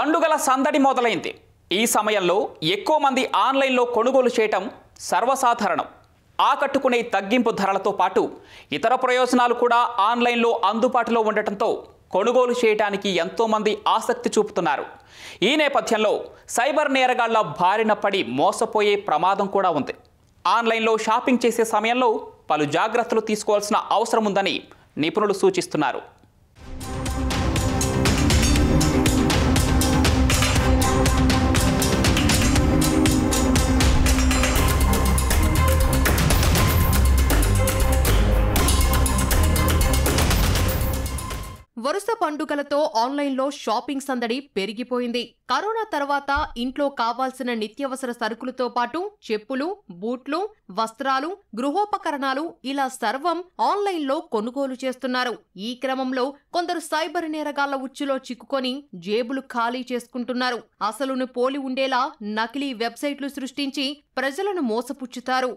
పండుగల సందడి మొదలైంది. ఈ సమయంలో ఎక్కువ మంది ఆన్లైన్లో కొనుగోలు చేయటం సర్వసాధారణం. ఆకట్టుకునే తగ్గింపు ధరలతో పాటు ఇతర ప్రయోజనాలు కూడా ఆన్లైన్లో అందుబాటులో ఉండటంతో కొనుగోలు చేయడానికి ఎంతోమంది ఆసక్తి చూపుతున్నారు. ఈ నేపథ్యంలో సైబర్ నేరగాళ్ల బారిన పడి మోసపోయే ప్రమాదం కూడా ఉంది. ఆన్లైన్లో షాపింగ్ చేసే సమయంలో పలు జాగ్రత్తలు తీసుకోవాల్సిన అవసరం ఉందని నిపుణులు సూచిస్తున్నారు. వరుస పండుగలతో ఆన్లైన్లో షాపింగ్ సందడి పెరిగిపోయింది. కరోనా తర్వాత ఇంట్లో కావాల్సిన నిత్యావసర సరుకులతో పాటు చెప్పులు, బూట్లు, వస్త్రాలు, గృహోపకరణాలు ఇలా సర్వం ఆన్లైన్లో కొనుగోలు చేస్తున్నారు. ఈ క్రమంలో కొందరు సైబర్ నేరగాళ్ల ఉచ్చులో చిక్కుకొని జేబులు ఖాళీ చేసుకుంటున్నారు. అసలును పోలి ఉండేలా నకిలీ వెబ్సైట్లు సృష్టించి ప్రజలను మోసపుచ్చుతారు.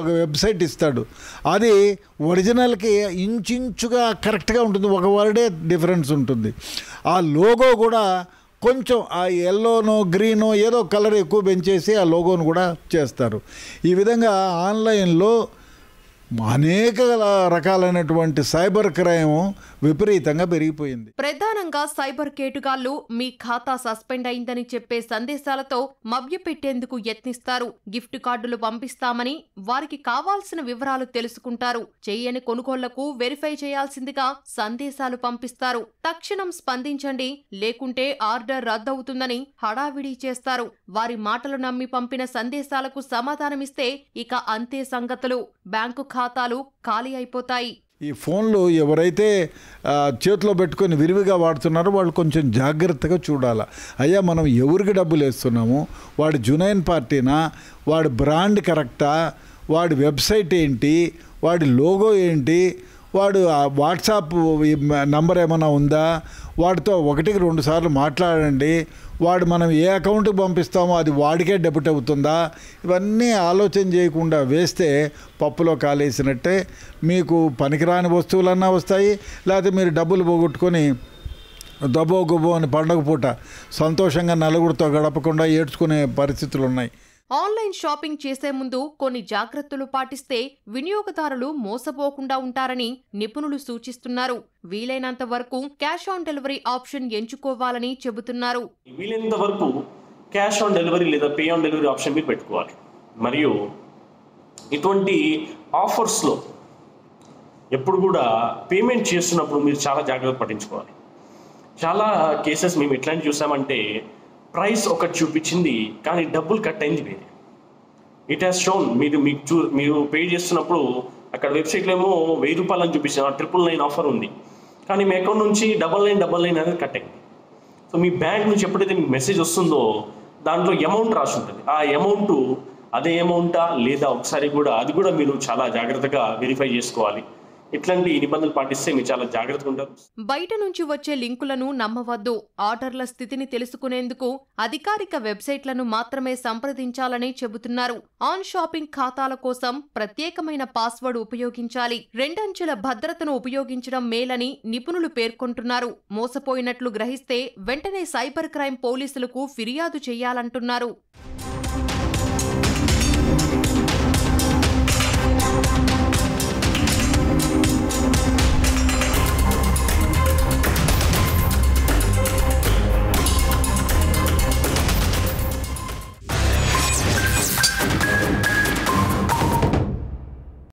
ఒక వెబ్సైట్ ఇస్తాడు, అది ఒరిజినల్కి ఇంచుగా కరెక్ట్గా ఉంటుంది, ఒక వర్డే డిఫరెన్స్ ఉంటుంది. ఆ లోగో కూడా కొంచెం ఆ ఎల్లోనో గ్రీనో ఏదో కలర్ ఎక్కువ పెంచేసి ఆ లోగోను కూడా చేస్తారు. ఈ విధంగా ఆన్లైన్లో అనేక రకాలైనటువంటి సైబర్ క్రైమ్ విపరీతంగా పెరిగిపోయింది. ప్రధానంగా సైబర్ కేటుగాళ్లు మీ ఖాతా సస్పెండ్ అయిందని చెప్పే సందేశాలతో మభ్యపెట్టేందుకు యత్నిస్తారు. గిఫ్ట్ కార్డులు పంపిస్తామని వారికి కావాల్సిన వివరాలు తెలుసుకుంటారు. చేయని కొనుగోళ్లకు వెరిఫై చేయాల్సిందిగా సందేశాలు పంపిస్తారు. తక్షణం స్పందించండి, లేకుంటే ఆర్డర్ రద్దవుతుందని హడావిడి చేస్తారు. వారి మాటలు నమ్మి పంపిన సందేశాలకు సమాధానమిస్తే ఇక అంతే సంగతులు. బ్యాంకు ఖాతాలు ఖాళీ అయిపోతాయి. ఈ ఫోన్లు ఎవరైతే చేతిలో పెట్టుకొని విరివిగా వాడుతున్నారో వాళ్ళు కొంచెం జాగ్రత్తగా చూడాలి. అయ్యా, మనం ఎవరికి డబ్బులు వేస్తున్నాము, వాడి జునైన్ పార్టీనా, వాడి బ్రాండ్ కరెక్టా, వాడి వెబ్సైట్ ఏంటి, వాడి లోగో ఏంటి, వాడు వాట్సాప్ నంబర్ ఏమైనా ఉందా, వాడితో 1-2 సార్లు మాట్లాడండి. వాడు మనం ఏ అకౌంట్కి పంపిస్తామో అది వాడికే డెబిట్ అవుతుందా, ఇవన్నీ ఆలోచన చేయకుండా వేస్తే పప్పులో కాలేసినట్టే. మీకు పనికిరాని వస్తువులన్నా వస్తాయి, లేకపోతే మీరు డబ్బులు పోగొట్టుకొని దబ్బో గుబ్బో అని పండగ పూట సంతోషంగా నలుగురితో గడపకుండా ఏడ్చుకునే పరిస్థితులు ఉన్నాయి. ఆన్లైన్ షాపింగ్ చేసే ముందు కొన్ని జాగ్రత్తలు పాటిస్తే వినియోగదారులు మోసపోకుండా ఉంటారని నిపుణులు సూచిస్తున్నారు. వీలైనంత వరకు క్యాష్ ఆన్ డెలివరీ ఆప్షన్ ఎంచుకోవాలని చెబుతున్నారు. వీలైనంత వరకు క్యాష్ ఆన్ డెలివరీ లేదా పే ఆన్ డెలివరీ ఆప్షన్ మీరు పెట్టుకోవాలి. మరియు ఇటువంటి ఆఫర్స్లో ఎప్పుడు కూడా పేమెంట్ చేస్తున్నప్పుడు మీరు చాలా జాగ్రత్త పట్టించుకోవాలి. చాలా కేసెస్ మేము ఎట్లాంటి చూసామంటే, ప్రైస్ ఒకటి చూపించింది కానీ డబ్బులు కట్ అయింది వేరే. ఇట్ హ్యాస్ షోన్ మీరు పే చేస్తున్నప్పుడు అక్కడ వెబ్సైట్లో ఏమో 1000 రూపాయలు అని చూపించిన 999 ఆఫర్ ఉంది, కానీ మీ అకౌంట్ నుంచి 9999 అనేది కట్ అయింది. సో మీ బ్యాంక్ నుంచి ఎప్పుడైతే మీకు మెసేజ్ వస్తుందో దాంట్లో అమౌంట్ రాసి ఉంటుంది. ఆ అమౌంట్ అదే అమౌంటా లేదా ఒకసారి కూడా అది కూడా మీరు చాలా జాగ్రత్తగా వెరిఫై చేసుకోవాలి. ఇట్లాంటి నిబంధనలు పాటిస్తే మీరు చాలా జాగ్రత్తగా ఉంటారు. బయట నుంచి వచ్చే లింకులను నమ్మవద్దు. ఆర్డర్ల స్థితిని తెలుసుకునేందుకు అధికారిక వెబ్సైట్లను మాత్రమే సంప్రదించాలని చెబుతున్నారు. ఆన్ షాపింగ్ ఖాతాల కోసం ప్రత్యేకమైన పాస్వర్డ్ ఉపయోగించాలి. 2 అంచెల భద్రతను ఉపయోగించడం మేలని నిపుణులు పేర్కొంటున్నారు. మోసపోయినట్లు గ్రహిస్తే వెంటనే సైబర్ క్రైమ్ పోలీసులకు ఫిర్యాదు చేయాలంటున్నారు.